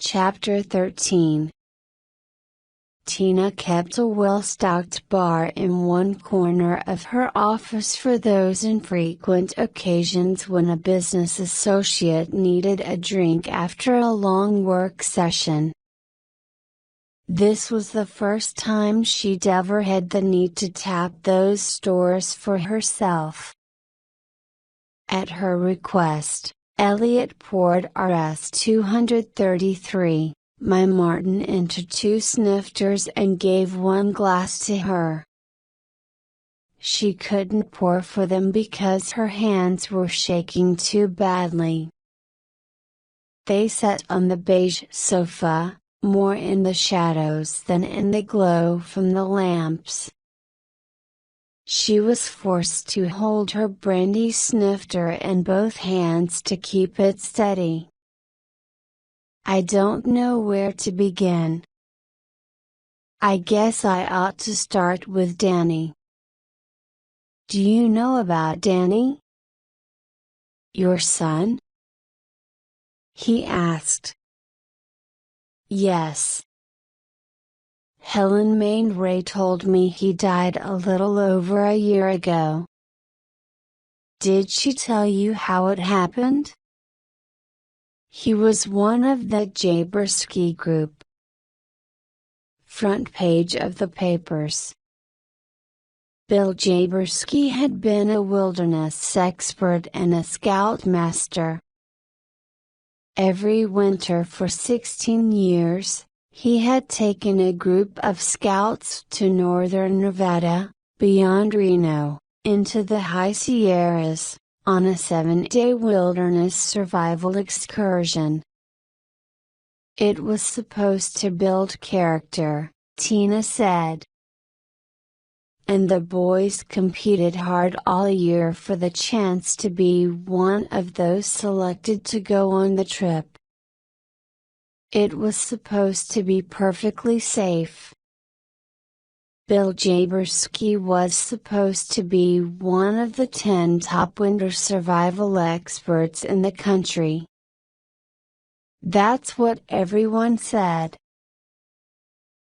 Chapter 13. Tina kept a well-stocked bar in one corner of her office for those infrequent occasions when a business associate needed a drink after a long work session. This was the first time she'd ever had the need to tap those stores for herself. At her request, Elliot poured RS 233, my Martin, into 2 snifters and gave 1 glass to her. She couldn't pour for them because her hands were shaking too badly. They sat on the beige sofa, more in the shadows than in the glow from the lamps. She was forced to hold her brandy snifter in both hands to keep it steady. I don't know where to begin. I guess I ought to start with Danny. Do you know about Danny? Your son? He asked. Yes. Helen Main Ray told me he died a little over a year ago. Did she tell you how it happened? He was one of the Jaberski group. Front page of the papers. Bill Jaberski had been a wilderness expert and a scoutmaster. Every winter for 16 years, he had taken a group of scouts to northern Nevada, beyond Reno, into the high Sierras, on a 7-day wilderness survival excursion. It was supposed to build character, Tina said. And the boys competed hard all year for the chance to be one of those selected to go on the trip. It was supposed to be perfectly safe. Bill Jaberski was supposed to be one of the 10 top winter survival experts in the country. That's what everyone said.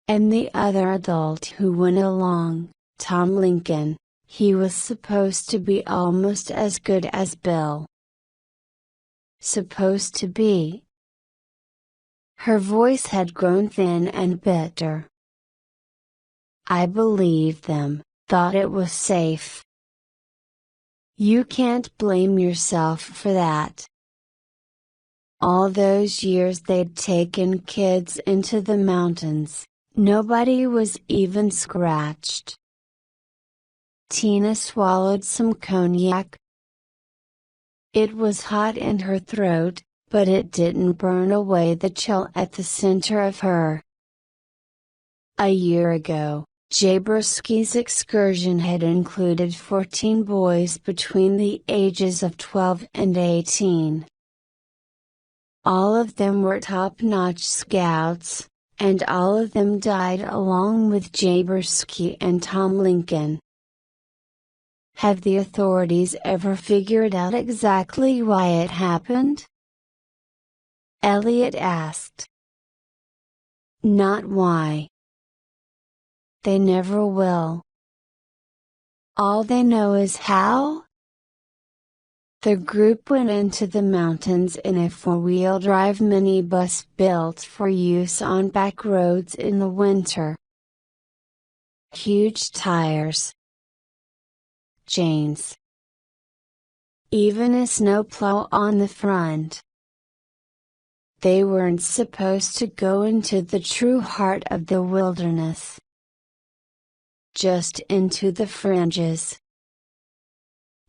And the other adult who went along, Tom Lincoln, he was supposed to be almost as good as Bill. Supposed to be? Her voice had grown thin and bitter. I believed them, thought it was safe. You can't blame yourself for that. All those years they'd taken kids into the mountains, nobody was even scratched. Tina swallowed some cognac. It was hot in her throat, but it didn't burn away the chill at the center of her. A year ago, Jaberski's excursion had included 14 boys between the ages of 12 and 18. All of them were top-notch scouts, and all of them died along with Jaberski and Tom Lincoln. Have the authorities ever figured out exactly why it happened? Elliot asked. Not why. They never will. All they know is how? The group went into the mountains in a 4-wheel drive minibus built for use on back roads in the winter. Huge tires. Chains. Even a snowplow on the front. They weren't supposed to go into the true heart of the wilderness. Just into the fringes.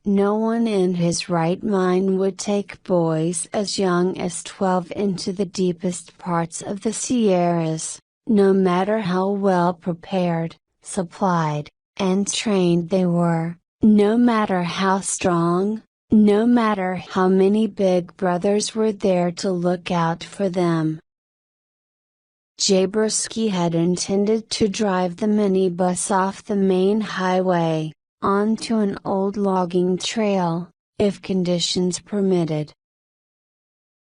No one in his right mind would take boys as young as 12 into the deepest parts of the Sierras, no matter how well prepared, supplied, and trained they were, no matter how strong, no matter how many big brothers were there to look out for them. Jaberski had intended to drive the minibus off the main highway, onto an old logging trail, if conditions permitted.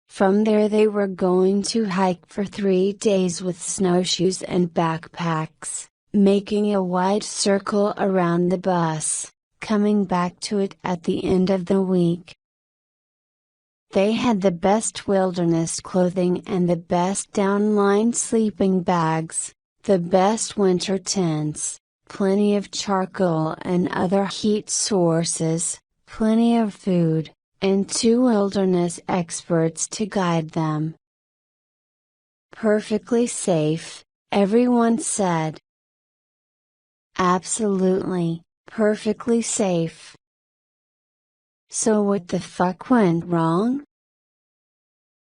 From there they were going to hike for 3 days with snowshoes and backpacks, making a wide circle around the bus, coming back to it at the end of the week. They had the best wilderness clothing and the best downline sleeping bags, the best winter tents, plenty of charcoal and other heat sources, plenty of food, and 2 wilderness experts to guide them. Perfectly safe, everyone said. Absolutely, perfectly safe. So what the fuck went wrong?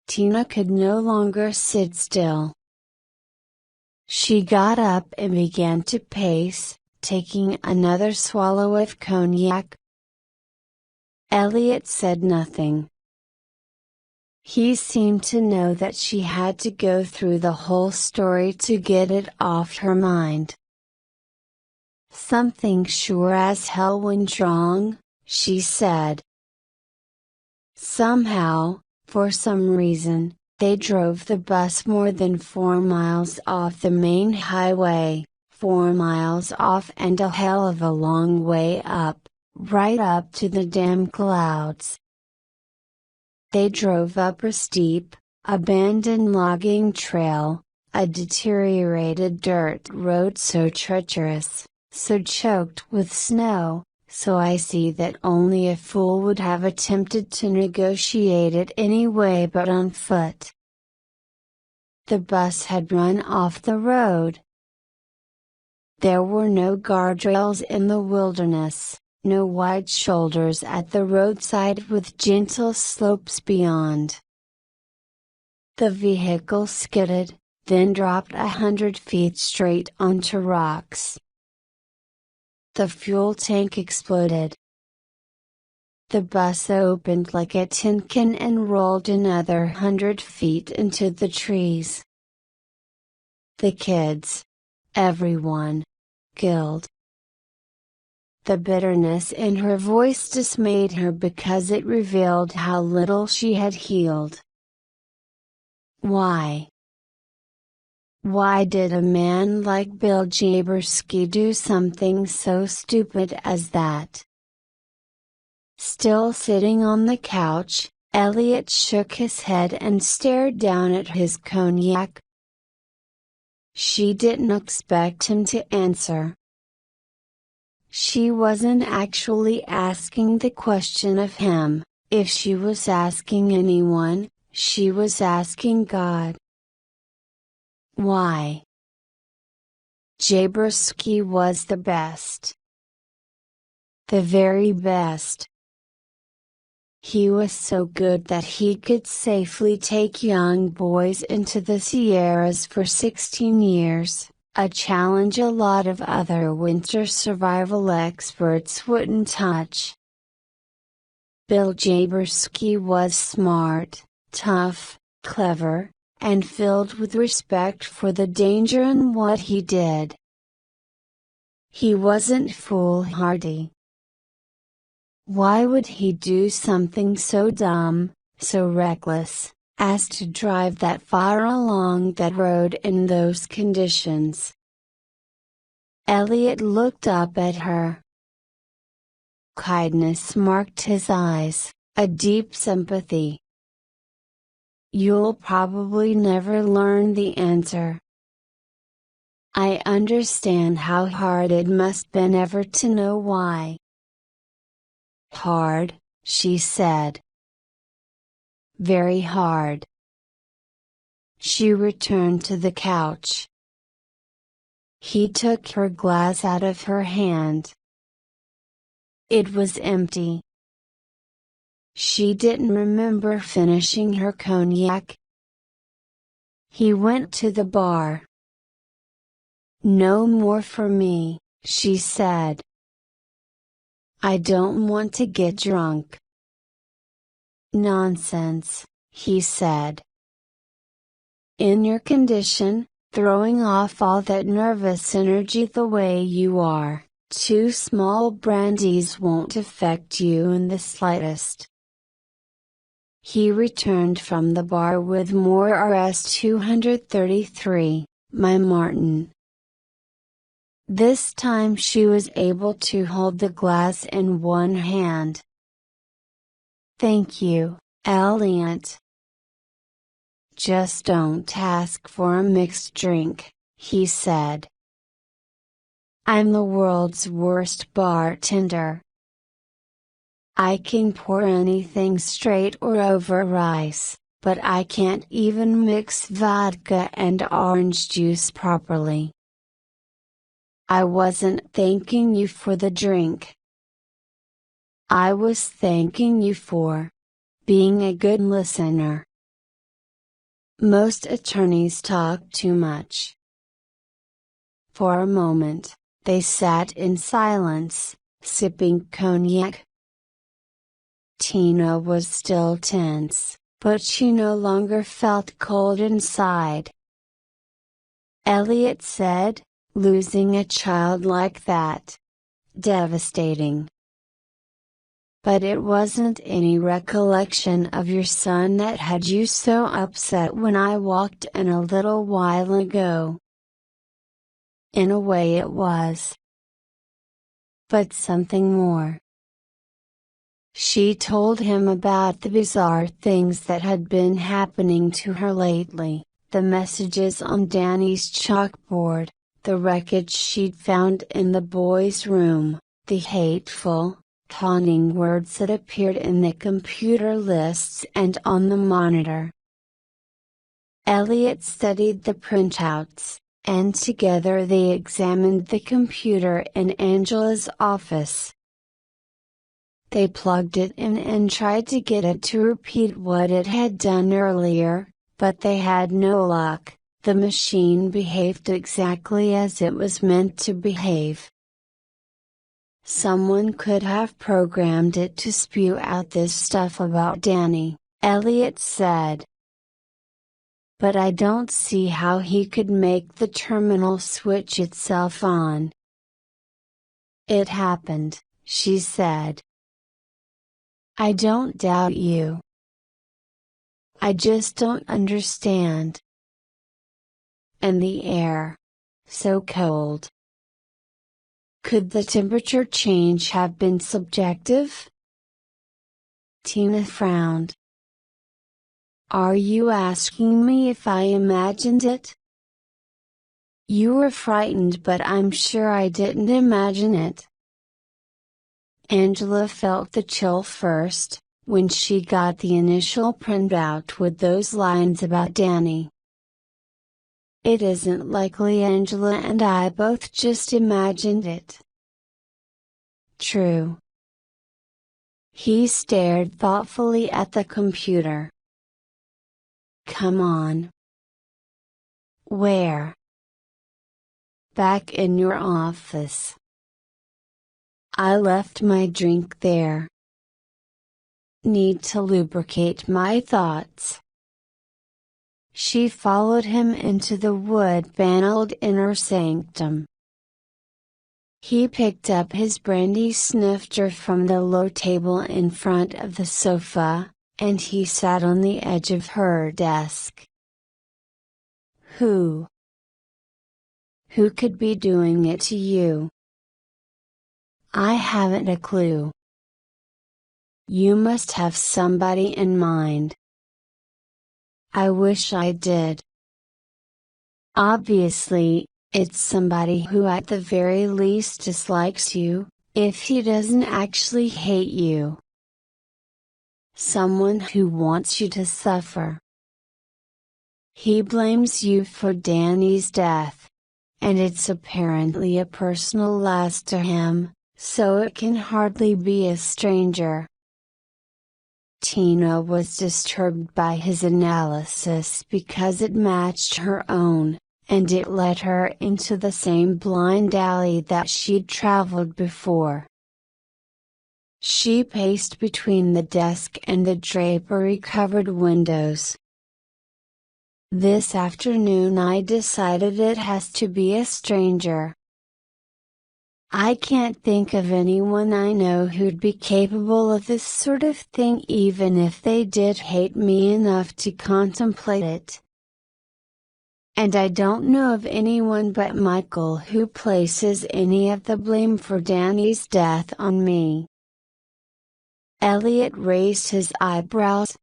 Tina could no longer sit still. She got up and began to pace, taking another swallow of cognac. Elliot said nothing. He seemed to know that she had to go through the whole story to get it off her mind. Something sure as hell went wrong, she said. Somehow, for some reason, they drove the bus more than 4 miles off the main highway, 4 miles off and a hell of a long way up, right up to the damn clouds. They drove up a steep, abandoned logging trail, a deteriorated dirt road so treacherous, so choked with snow, so icy that only a fool would have attempted to negotiate it anyway but on foot. The bus had run off the road. There were no guardrails in the wilderness, no wide shoulders at the roadside with gentle slopes beyond. The vehicle skidded, then dropped 100 feet straight onto rocks. The fuel tank exploded. The bus opened like a tin can and rolled another 100 feet into the trees. The kids. Everyone. Killed. The bitterness in her voice dismayed her because it revealed how little she had healed. Why? Why did a man like Bill Jaberski do something so stupid as that? Still sitting on the couch, Elliot shook his head and stared down at his cognac. She didn't expect him to answer. She wasn't actually asking the question of him. If she was asking anyone, she was asking God. Why? Jaberski was the best. The very best. He was so good that he could safely take young boys into the Sierras for 16 years, a challenge a lot of other winter survival experts wouldn't touch. Bill Jaberski was smart, tough, clever, and filled with respect for the danger in what he did. He wasn't foolhardy. Why would he do something so dumb, so reckless, as to drive that far along that road in those conditions? Elliot looked up at her. Kindness marked his eyes, a deep sympathy. You'll probably never learn the answer. I understand how hard it must been ever to know why. Hard, she said. Very hard. She returned to the couch. He took her glass out of her hand. It was empty. She didn't remember finishing her cognac. He went to the bar. No more for me, she said. I don't want to get drunk. Nonsense, he said. In your condition, throwing off all that nervous energy the way you are, 2 small brandies won't affect you in the slightest. he returned from the bar with more Rs 233, my Martin. This time she was able to hold the glass in one hand. Thank you, Elliot. Just don't ask for a mixed drink, he said. I'm the world's worst bartender. I can pour anything straight or over rice, but I can't even mix vodka and orange juice properly. I wasn't thanking you for the drink. I was thanking you for being a good listener. Most attorneys talk too much. For a moment, they sat in silence, sipping cognac. Tina was still tense, but she no longer felt cold inside. Elliot said, losing a child like that. Devastating. But it wasn't any recollection of your son that had you so upset when I walked in a little while ago. In a way it was. But something more. She told him about the bizarre things that had been happening to her lately, the messages on Danny's chalkboard, the wreckage she'd found in the boys' room, the hateful, taunting words that appeared in the computer lists and on the monitor. Elliot studied the printouts, and together they examined the computer in Angela's office. They plugged it in and tried to get it to repeat what it had done earlier, but they had no luck. The machine behaved exactly as it was meant to behave. Someone could have programmed it to spew out this stuff about Danny, Elliot said. But I don't see how he could make the terminal switch itself on. It happened, she said. I don't doubt you. I just don't understand. And the air. So cold. Could the temperature change have been subjective? Tina frowned. Are you asking me if I imagined it? You were frightened, but I'm sure I didn't imagine it. Angela felt the chill first, when she got the initial printout with those lines about Danny. It isn't likely Angela and I both just imagined it. True. He stared thoughtfully at the computer. Come on. Where? Back in your office. I left my drink there. Need to lubricate my thoughts. She followed him into the wood-paneled inner sanctum. He picked up his brandy snifter from the low table in front of the sofa, and he sat on the edge of her desk. Who? Who could be doing it to you? I haven't a clue. You must have somebody in mind. I wish I did. Obviously, it's somebody who at the very least dislikes you, if he doesn't actually hate you. Someone who wants you to suffer. He blames you for Danny's death. And it's apparently a personal loss to him, so it can hardly be a stranger. Tina was disturbed by his analysis because it matched her own, and it led her into the same blind alley that she'd traveled before. She paced between the desk and the drapery-covered windows. This afternoon I decided it has to be a stranger. I can't think of anyone I know who'd be capable of this sort of thing even if they did hate me enough to contemplate it. And I don't know of anyone but Michael who places any of the blame for Danny's death on me. Elliot raised his eyebrows.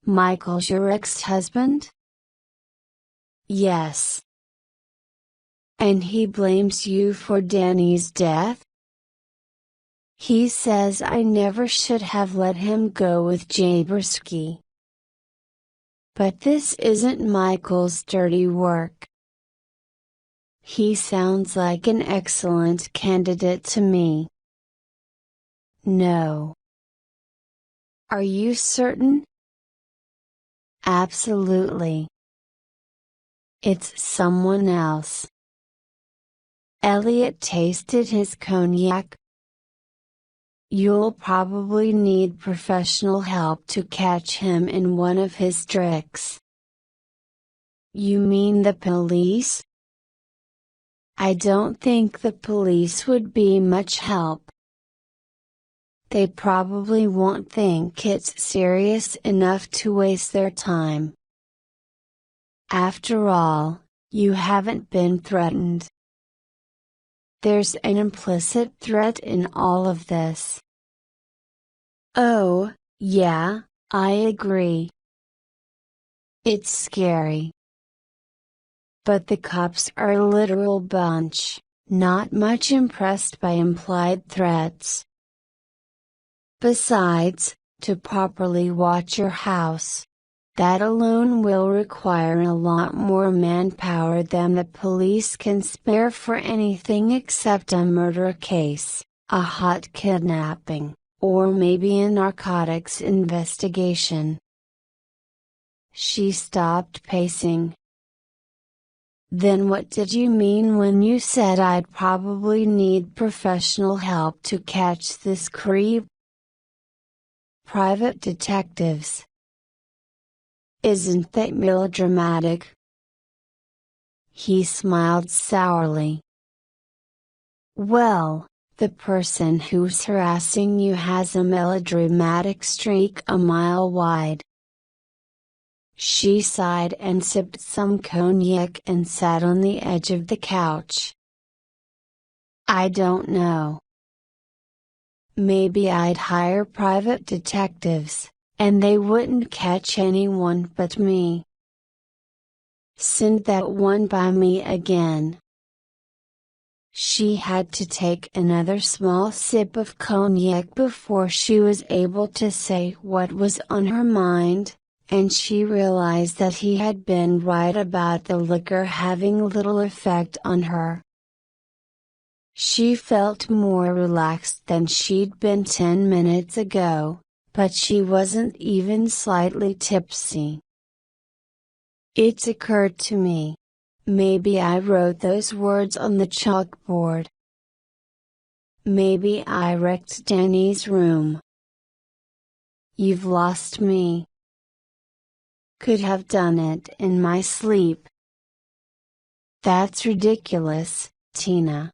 Michael's your ex-husband? Yes. And he blames you for Danny's death? He says I never should have let him go with Jaberski. But this isn't Michael's dirty work. He sounds like an excellent candidate to me. No. Are you certain? Absolutely. It's someone else. Elliot tasted his cognac. You'll probably need professional help to catch him in one of his tricks. You mean the police? I don't think the police would be much help. They probably won't think it's serious enough to waste their time. After all, you haven't been threatened. There's an implicit threat in all of this. Oh, yeah, I agree. It's scary. But the cops are a literal bunch, not much impressed by implied threats. Besides, to properly watch your house, that alone will require a lot more manpower than the police can spare for anything except a murder case, a hot kidnapping, or maybe a narcotics investigation. She stopped pacing. Then what did you mean when you said I'd probably need professional help to catch this creep? Private detectives. Isn't that melodramatic? He smiled sourly. Well, the person who's harassing you has a melodramatic streak a mile wide. She sighed and sipped some cognac and sat on the edge of the couch. I don't know. Maybe I'd hire private detectives, and they wouldn't catch anyone but me. Send that one by me again. She had to take another small sip of cognac before she was able to say what was on her mind, and she realized that he had been right about the liquor having little effect on her. She felt more relaxed than she'd been 10 minutes ago, but she wasn't even slightly tipsy. It's occurred to me. Maybe I wrote those words on the chalkboard. Maybe I wrecked Danny's room. You've lost me. Could have done it in my sleep. That's ridiculous, Tina.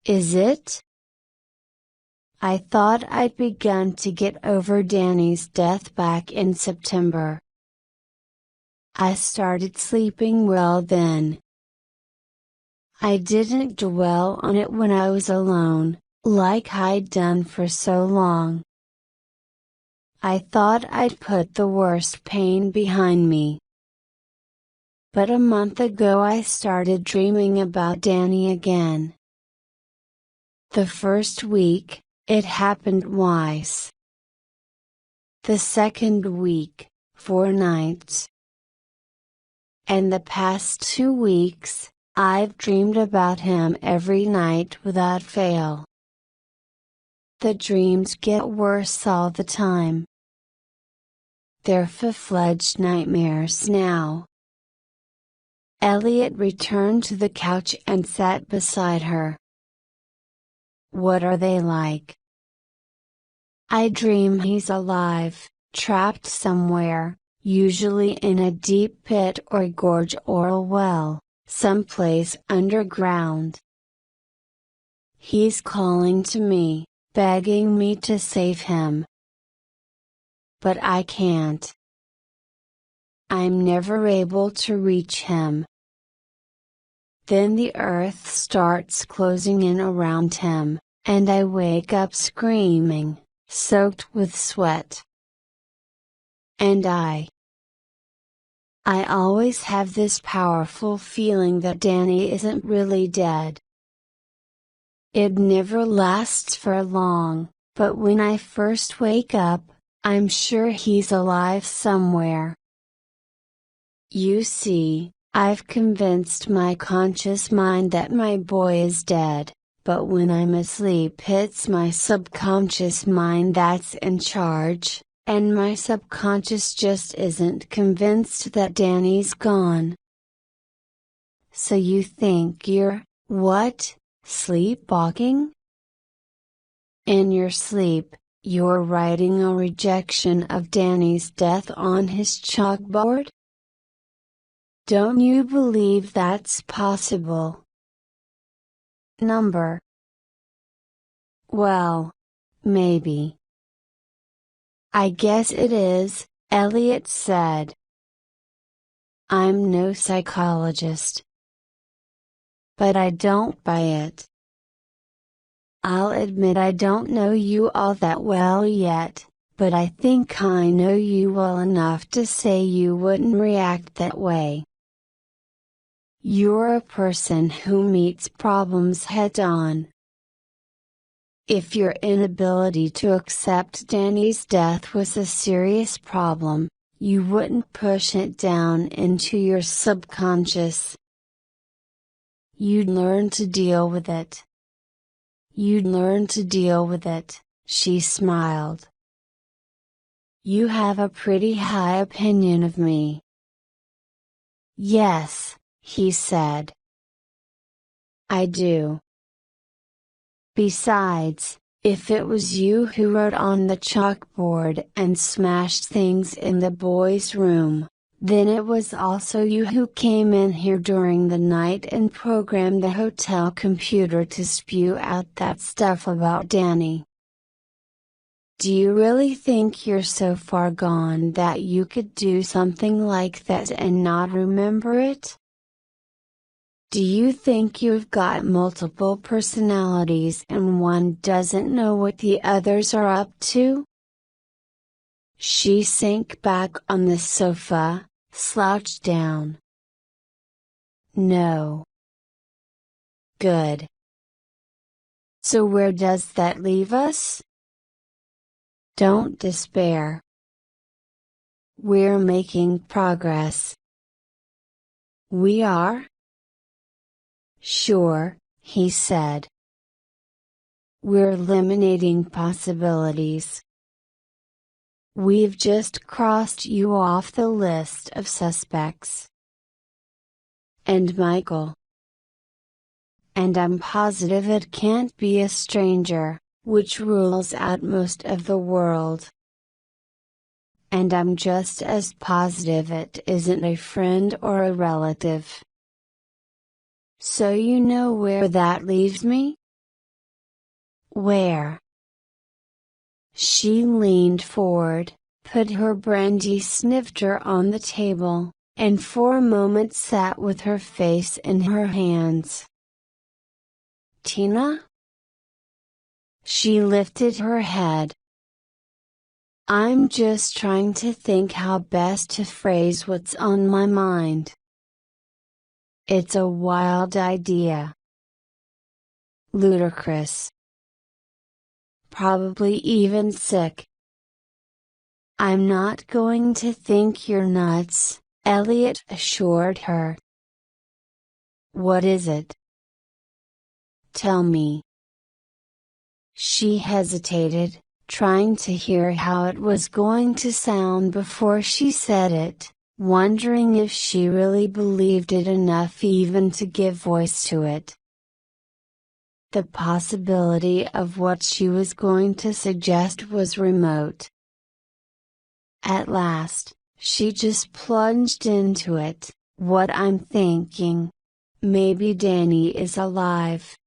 Is it? I thought I'd begun to get over Danny's death back in September. I started sleeping well then. I didn't dwell on it when I was alone, like I'd done for so long. I thought I'd put the worst pain behind me. But a month ago I started dreaming about Danny again. The first week, it happened twice. The second week, 4 nights. And the past 2 weeks, I've dreamed about him every night without fail. The dreams get worse all the time. They're full-fledged nightmares now. Elliot returned to the couch and sat beside her. What are they like? I dream he's alive, trapped somewhere, usually in a deep pit or gorge or a well, someplace underground. He's calling to me, begging me to save him. But I can't. I'm never able to reach him. Then the earth starts closing in around him, and I wake up screaming, soaked with sweat. And I always have this powerful feeling that Danny isn't really dead. It never lasts for long, but when I first wake up, I'm sure he's alive somewhere. You see, I've convinced my conscious mind that my boy is dead, but when I'm asleep it's my subconscious mind that's in charge, and my subconscious just isn't convinced that Danny's gone. So you think you're, what, sleepwalking? In your sleep, you're writing a rejection of Danny's death on his chalkboard? Don't you believe that's possible? Number. Well, maybe. I guess it is, Elliot said. I'm no psychologist. But I don't buy it. I'll admit I don't know you all that well yet, but I think I know you well enough to say you wouldn't react that way. You're a person who meets problems head on. If your inability to accept Danny's death was a serious problem, you wouldn't push it down into your subconscious. You'd learn to deal with it. You'd learn to deal with it, she smiled. You have a pretty high opinion of me. Yes, he said. I do. Besides, if it was you who wrote on the chalkboard and smashed things in the boys' room, then it was also you who came in here during the night and programmed the hotel computer to spew out that stuff about Danny. Do you really think you're so far gone that you could do something like that and not remember it? Do you think you've got multiple personalities and one doesn't know what the others are up to? She sank back on the sofa, slouched down. No. Good. So where does that leave us? Don't despair. We're making progress. We are? Sure, he said. We're eliminating possibilities. We've just crossed you off the list of suspects. And Michael. And I'm positive it can't be a stranger, which rules out most of the world. And I'm just as positive it isn't a friend or a relative. So you know where that leaves me? Where? She leaned forward, put her brandy snifter on the table, and for a moment sat with her face in her hands. Tina? She lifted her head. I'm just trying to think how best to phrase what's on my mind. It's a wild idea. Ludicrous. Probably even sick. I'm not going to think you're nuts, Elliot assured her. What is it? Tell me. She hesitated, trying to hear how it was going to sound before she said it, wondering if she really believed it enough even to give voice to it. The possibility of what she was going to suggest was remote. At last, she just plunged into it. What I'm thinking. Maybe Danny is alive.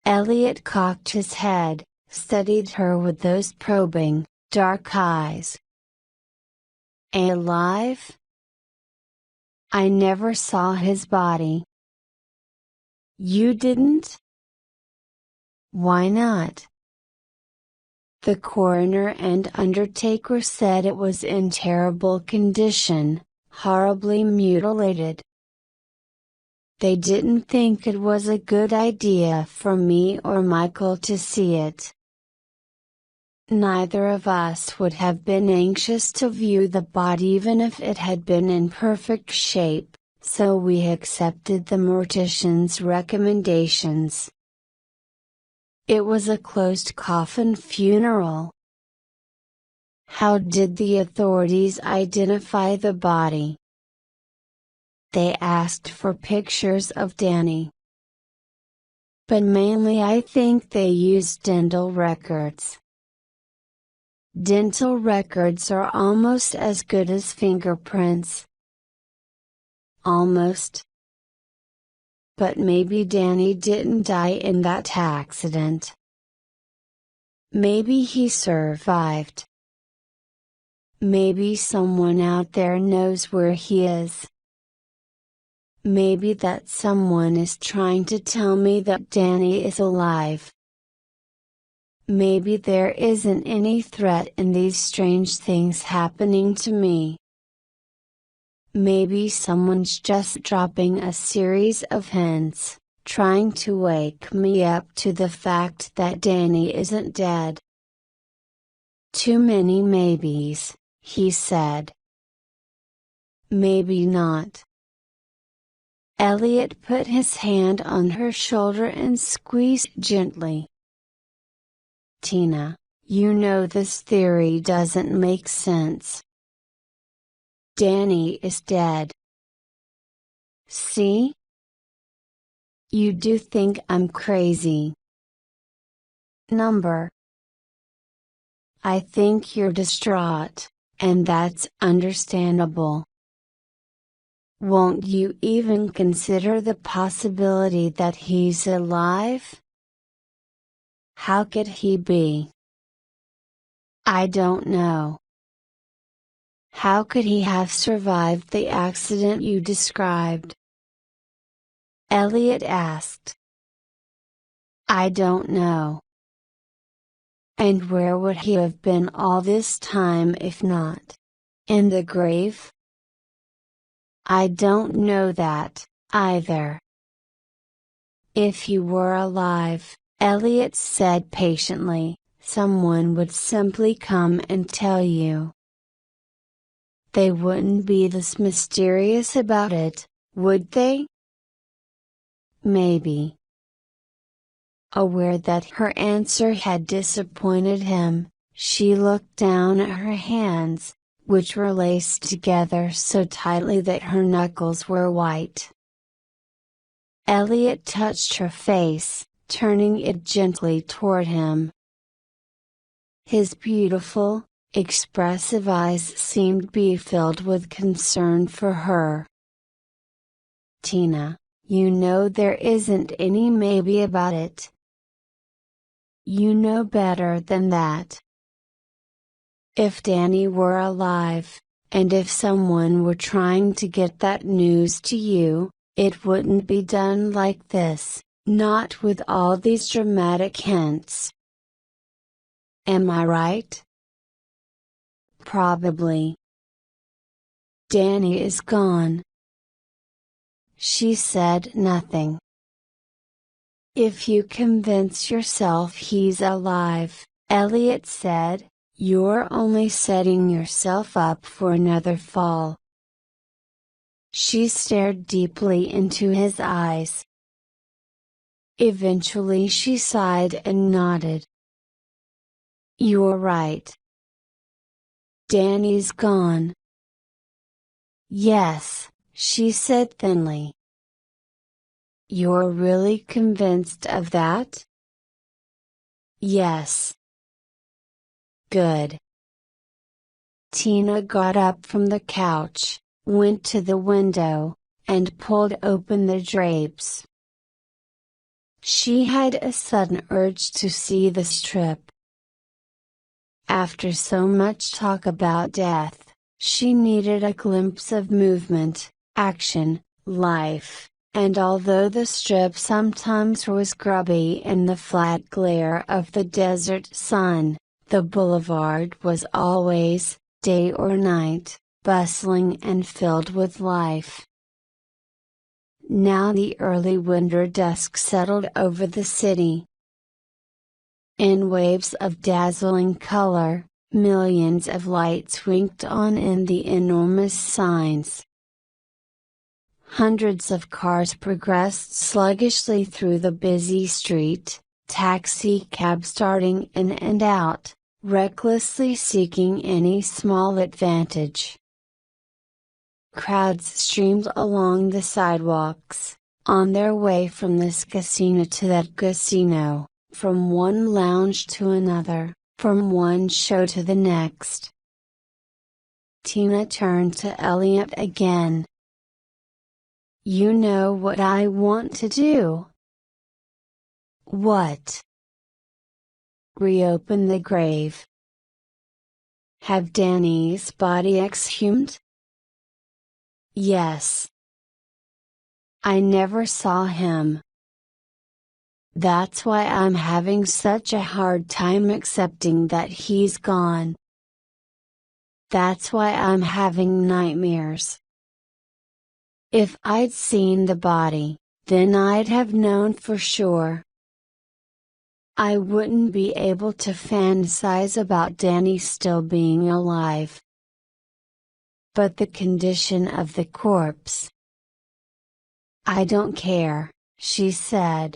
Elliot cocked his head, studied her with those probing, dark eyes. Alive? I never saw his body. You didn't? Why not? The coroner and undertaker said it was in terrible condition, horribly mutilated. They didn't think it was a good idea for me or Michael to see it. Neither of us would have been anxious to view the body even if it had been in perfect shape, so we accepted the mortician's recommendations. It was a closed coffin funeral. How did the authorities identify the body? They asked for pictures of Danny. But mainly I think they used dental records. Dental records are almost as good as fingerprints. Almost. But maybe Danny didn't die in that accident. Maybe he survived. Maybe someone out there knows where he is. Maybe that someone is trying to tell me that Danny is alive. Maybe there isn't any threat in these strange things happening to me. Maybe someone's just dropping a series of hints, trying to wake me up to the fact that Danny isn't dead. Too many maybes, he said. Maybe not. Elliot put his hand on her shoulder and squeezed gently. Tina, you know this theory doesn't make sense. Danny is dead. See? You do think I'm crazy. Number. I think you're distraught, and that's understandable. Won't you even consider the possibility that he's alive? How could he be? I don't know. How could he have survived the accident you described? Elliot asked. I don't know. And where would he have been all this time if not in the grave? I don't know that, either. If he were alive, Elliot said patiently, someone would simply come and tell you. They wouldn't be this mysterious about it, would they? Maybe. Aware that her answer had disappointed him, she looked down at her hands, which were laced together so tightly that her knuckles were white. Elliot touched her face, turning it gently toward him. His beautiful, expressive eyes seemed to be filled with concern for her. Tina, you know there isn't any maybe about it. You know better than that. If Danny were alive, and if someone were trying to get that news to you, it wouldn't be done like this, not with all these dramatic hints. Am I right? Probably. Danny is gone. She said nothing. If you convince yourself he's alive, Elliot said, you're only setting yourself up for another fall. She stared deeply into his eyes. Eventually she sighed and nodded. You're right. Danny's gone. Yes, she said thinly. You're really convinced of that? Yes. Good. Tina got up from the couch, went to the window, and pulled open the drapes. She had a sudden urge to see the strip. After so much talk about death, she needed a glimpse of movement, action, life, and although the strip sometimes was grubby in the flat glare of the desert sun, the boulevard was always, day or night, bustling and filled with life. Now the early winter dusk settled over the city. In waves of dazzling color, millions of lights winked on in the enormous signs. Hundreds of cars progressed sluggishly through the busy street, taxi cabs starting in and out, recklessly seeking any small advantage. Crowds streamed along the sidewalks, on their way from this casino to that casino, from one lounge to another, from one show to the next. Tina turned to Elliot again. "You know what I want to do?" "What?" "Reopen the grave." "Have Danny's body exhumed?" "Yes." "I never saw him. That's why I'm having such a hard time accepting that he's gone. That's why I'm having nightmares. If I'd seen the body, then I'd have known for sure. I wouldn't be able to fantasize about Danny still being alive. But the condition of the corpse. I don't care," she said.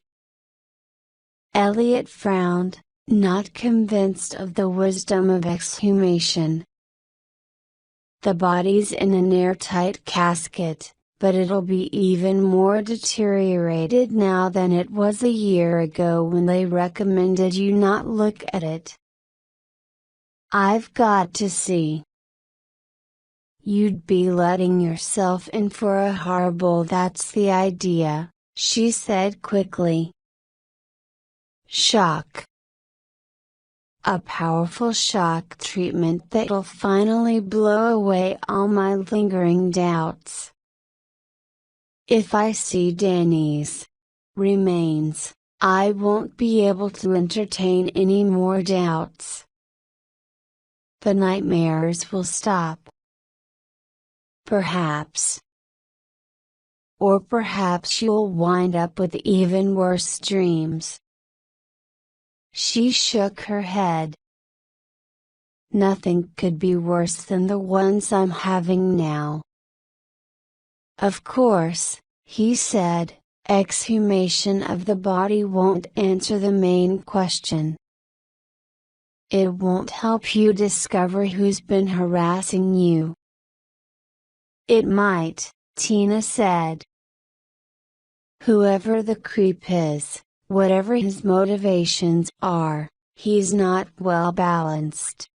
Elliot frowned, not convinced of the wisdom of exhumation. "The body's in an airtight casket, but it'll be even more deteriorated now than it was a year ago when they recommended you not look at it. I've got to see." "You'd be letting yourself in for a horrible— That's the idea," she said quickly. "Shock. A powerful shock treatment that'll finally blow away all my lingering doubts. If I see Danny's remains, I won't be able to entertain any more doubts. The nightmares will stop. Perhaps. Or perhaps you'll wind up with even worse dreams." She shook her head. "Nothing could be worse than the ones I'm having now." "Of course," he said, "exhumation of the body won't answer the main question. It won't help you discover who's been harassing you." "It might," Tina said. "Whoever the creep is, whatever his motivations are, he's not well balanced.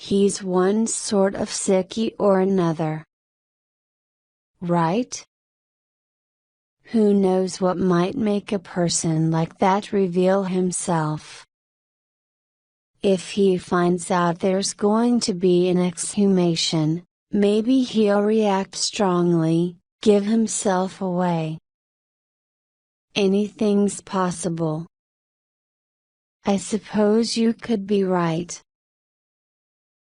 He's one sort of sickie or another. Right? Who knows what might make a person like that reveal himself? If he finds out there's going to be an exhumation, maybe he'll react strongly, give himself away. Anything's possible. I suppose you could be right.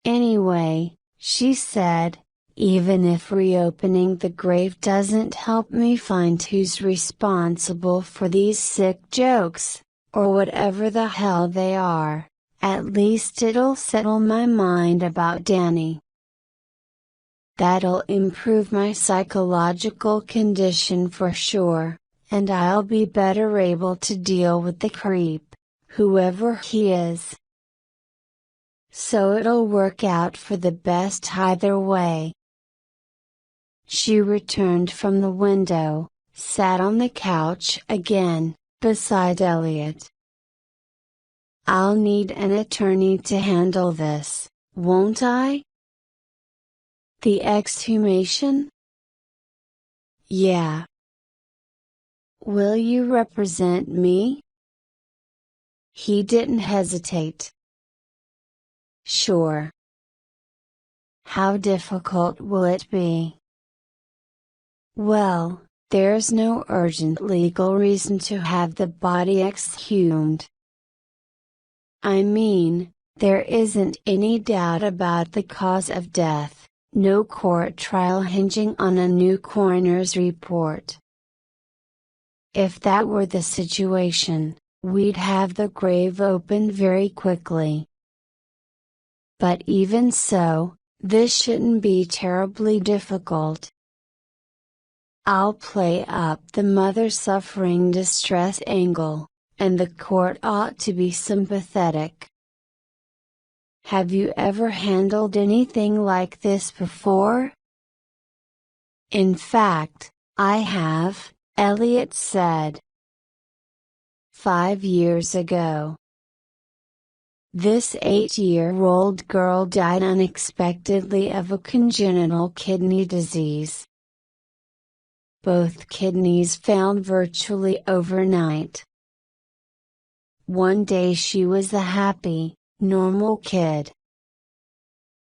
Anyway," she said, "even if reopening the grave doesn't help me find who's responsible for these sick jokes, or whatever the hell they are, at least it'll settle my mind about Danny. That'll improve my psychological condition for sure, and I'll be better able to deal with the creep, whoever he is. So it'll work out for the best either way." She returned from the window, sat on the couch again, beside Elliot. "I'll need an attorney to handle this, won't I?" "The exhumation?" "Yeah." Will you represent me? He didn't hesitate. Sure. How difficult will it be? Well, there's no urgent legal reason to have the body exhumed. I mean, there isn't any doubt about the cause of death, no court trial hinging on a new coroner's report. If that were the situation, we'd have the grave opened very quickly. But even so, this shouldn't be terribly difficult. I'll play up the mother suffering distress angle, and the court ought to be sympathetic. Have you ever handled anything like this before? In fact, I have, Elliot said. 5 years ago. This 8-year-old girl died unexpectedly of a congenital kidney disease. Both kidneys failed virtually overnight. One day she was a happy, normal kid.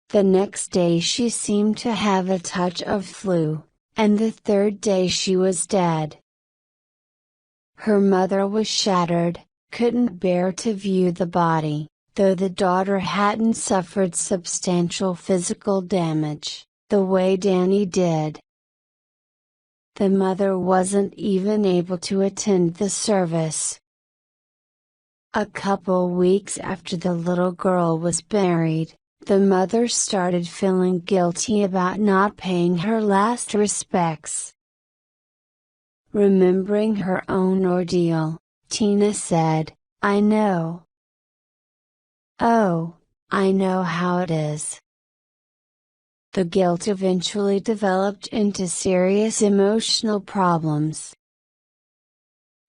The next day she seemed to have a touch of flu, and the third day she was dead. Her mother was shattered, couldn't bear to view the body, though the daughter hadn't suffered substantial physical damage, the way Danny did. The mother wasn't even able to attend the service. A couple weeks after the little girl was buried, the mother started feeling guilty about not paying her last respects. Remembering her own ordeal, Tina said, "I know. Oh, I know how it is." The guilt eventually developed into serious emotional problems.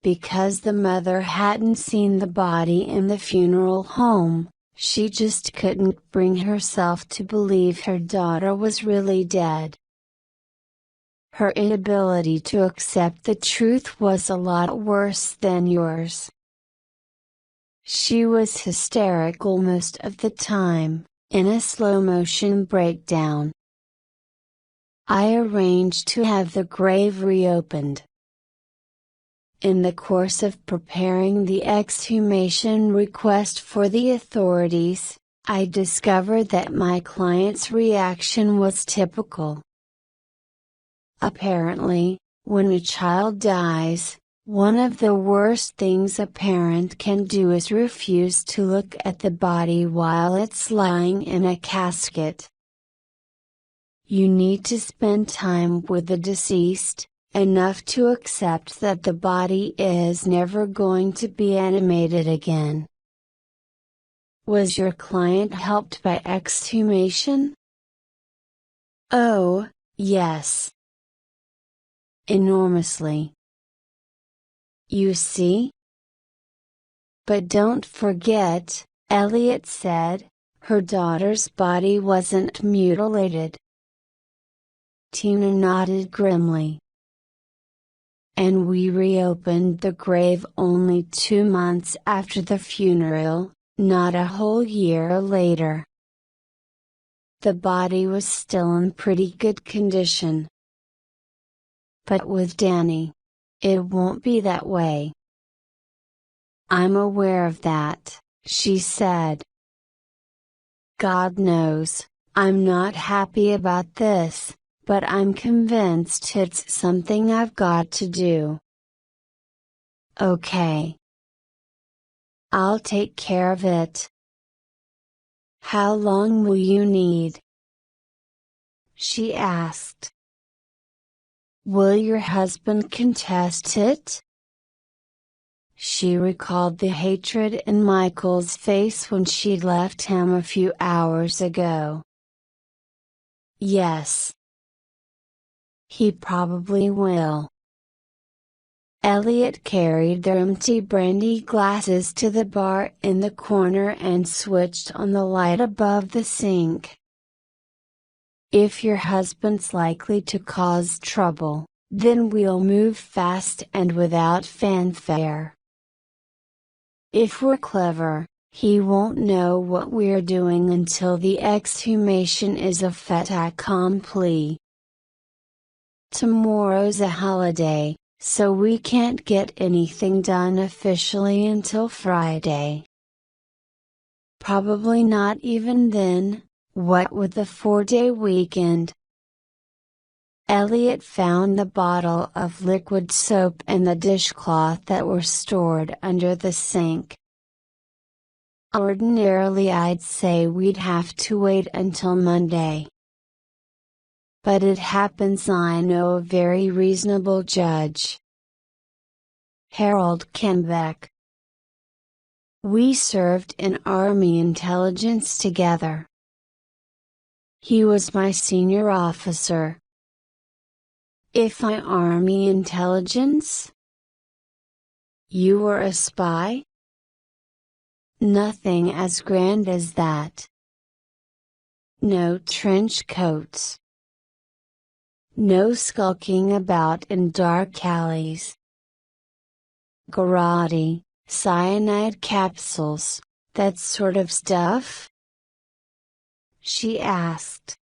Because the mother hadn't seen the body in the funeral home, she just couldn't bring herself to believe her daughter was really dead. Her inability to accept the truth was a lot worse than yours. She was hysterical most of the time, in a slow-motion breakdown. I arranged to have the grave reopened. In the course of preparing the exhumation request for the authorities, I discovered that my client's reaction was typical. Apparently, when a child dies, one of the worst things a parent can do is refuse to look at the body while it's lying in a casket. You need to spend time with the deceased, enough to accept that the body is never going to be animated again. Was your client helped by exhumation? Oh, yes. Enormously. You see? But don't forget, Elliot said, her daughter's body wasn't mutilated. Tina nodded grimly. And we reopened the grave only 2 months after the funeral, not a whole year later. The body was still in pretty good condition. But with Danny, it won't be that way. I'm aware of that, she said. God knows, I'm not happy about this, but I'm convinced it's something I've got to do. Okay. I'll take care of it. How long will you need? She asked. Will your husband contest it? She recalled the hatred in Michael's face when she'd left him a few hours ago. Yes. He probably will. Elliot carried their empty brandy glasses to the bar in the corner and switched on the light above the sink. If your husband's likely to cause trouble, then we'll move fast and without fanfare. If we're clever, he won't know what we're doing until the exhumation is a fait accompli. Tomorrow's a holiday, so we can't get anything done officially until Friday. Probably not even then, what with the 4-day weekend. Elliot found the bottle of liquid soap and the dishcloth that were stored under the sink. Ordinarily I'd say we'd have to wait until Monday. But it happens I know a very reasonable judge. Harold Kenbeck. We served in Army intelligence together. He was my senior officer. If I Army intelligence? You were a spy? Nothing as grand as that. No trench coats. No skulking about in dark alleys. Garrote, cyanide capsules, that sort of stuff? She asked.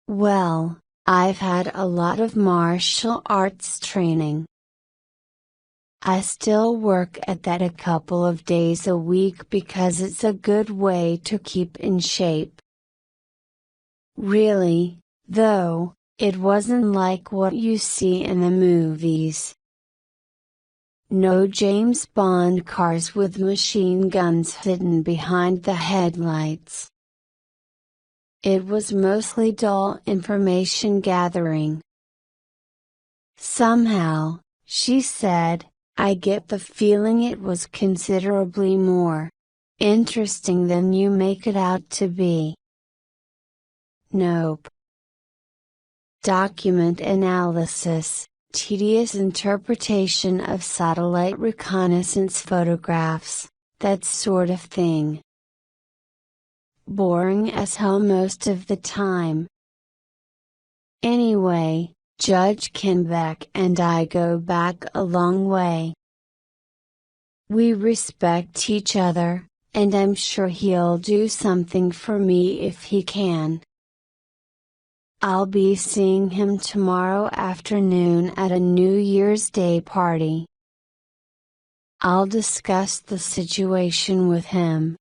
Well, I've had a lot of martial arts training. I still work at that a couple of days a week because it's a good way to keep in shape. Really, though, it wasn't like what you see in the movies. No James Bond cars with machine guns hidden behind the headlights. It was mostly dull information gathering. Somehow, she said, I get the feeling it was considerably more interesting than you make it out to be. Nope. Document analysis, tedious interpretation of satellite reconnaissance photographs, that sort of thing. Boring as hell most of the time. Anyway, Judge Kenbeck and I go back a long way. We respect each other, and I'm sure he'll do something for me if he can. I'll be seeing him tomorrow afternoon at a New Year's Day party. I'll discuss the situation with him.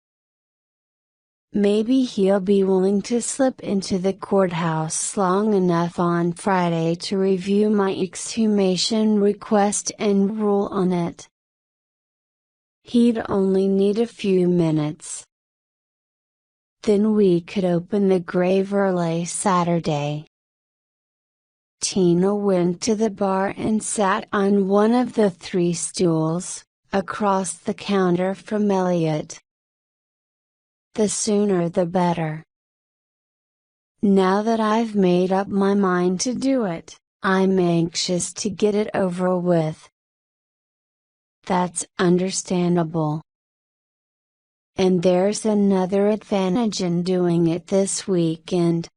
Maybe he'll be willing to slip into the courthouse long enough on Friday to review my exhumation request and rule on it. He'd only need a few minutes. Then we could open the grave early Saturday. Tina went to the bar and sat on one of the 3 stools, across the counter from Elliot. The sooner the better. Now that I've made up my mind to do it, I'm anxious to get it over with. That's understandable. And there's another advantage in doing it this weekend.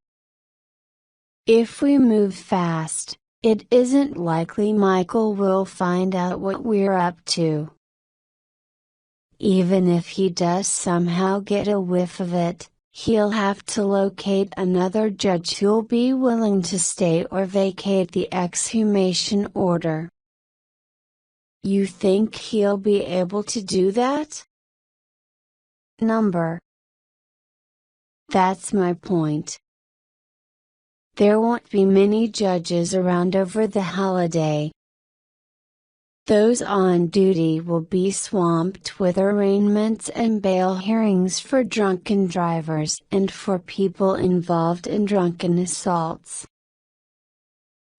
If we move fast, it isn't likely Michael will find out what we're up to. Even if he does somehow get a whiff of it, he'll have to locate another judge who'll be willing to stay or vacate the exhumation order. You think he'll be able to do that? Number. That's my point. There won't be many judges around over the holiday. Those on duty will be swamped with arraignments and bail hearings for drunken drivers and for people involved in drunken assaults.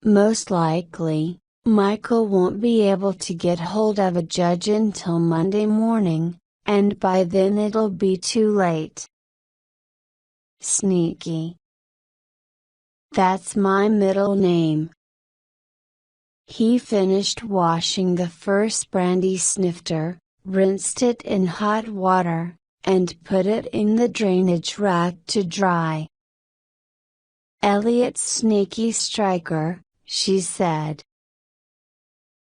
Most likely, Michael won't be able to get hold of a judge until Monday morning, and by then it'll be too late. Sneaky. That's my middle name. He finished washing the first brandy snifter, rinsed it in hot water, and put it in the drainage rack to dry. Elliot's sneaky striker, she said.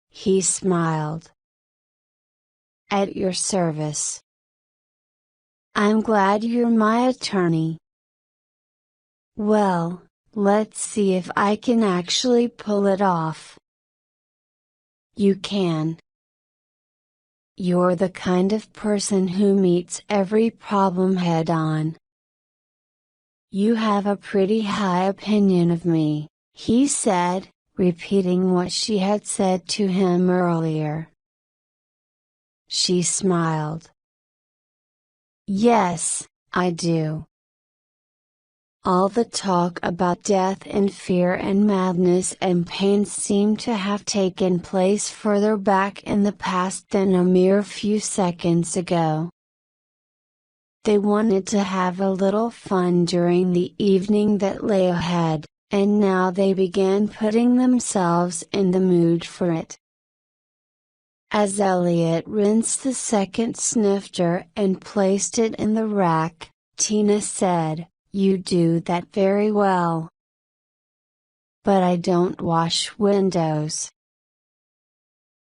He smiled. At your service. I'm glad you're my attorney. Well, let's see if I can actually pull it off. You can. You're the kind of person who meets every problem head on. You have a pretty high opinion of me, he said, repeating what she had said to him earlier. She smiled. Yes, I do. All the talk about death and fear and madness and pain seemed to have taken place further back in the past than a mere few seconds ago. They wanted to have a little fun during the evening that lay ahead, and now they began putting themselves in the mood for it. As Elliot rinsed the second snifter and placed it in the rack, Tina said, "You do that very well. But I don't wash windows.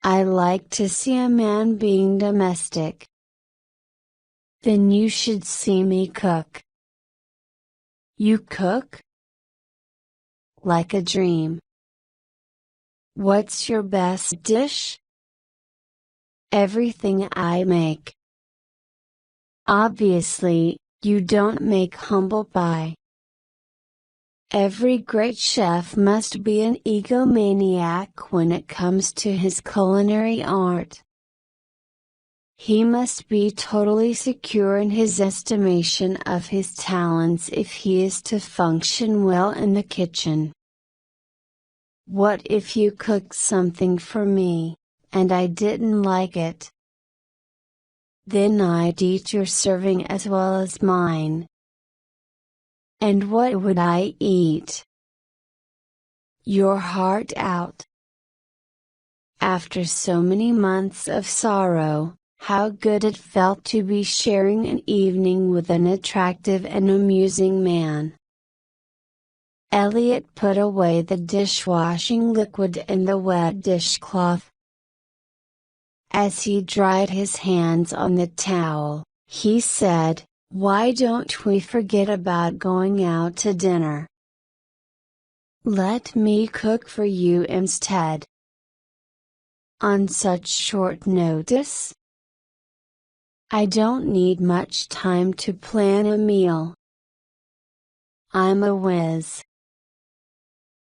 I like to see a man being domestic." Then you should see me cook. You cook? Like a dream. What's your best dish? Everything I make. Obviously, you don't make humble pie. Every great chef must be an egomaniac when it comes to his culinary art. He must be totally secure in his estimation of his talents if he is to function well in the kitchen. What if you cooked something for me, and I didn't like it? Then I'd eat your serving as well as mine. And what would I eat? Your heart out. After so many months of sorrow, how good it felt to be sharing an evening with an attractive and amusing man. Elliot put away the dishwashing liquid in the wet dishcloth. As he dried his hands on the towel, he said, "Why don't we forget about going out to dinner? Let me cook for you instead." On such short notice? I don't need much time to plan a meal. I'm a whiz.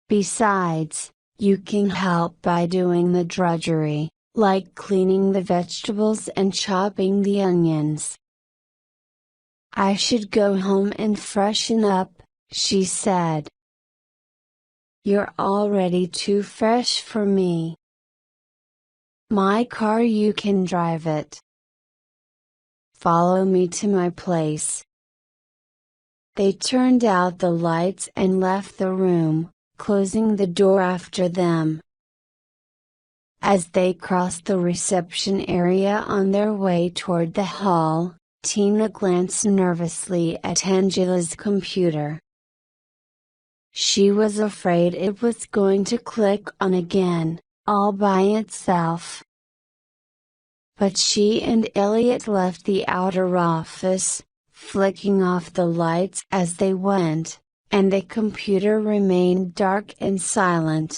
Besides, you can help by doing the drudgery, like cleaning the vegetables and chopping the onions. I should go home and freshen up, she said. You're already too fresh for me. My car, you can drive it. Follow me to my place. They turned out the lights and left the room, closing the door after them. As they crossed the reception area on their way toward the hall, Tina glanced nervously at Angela's computer. She was afraid it was going to click on again, all by itself. But she and Elliot left the outer office, flicking off the lights as they went, and the computer remained dark and silent.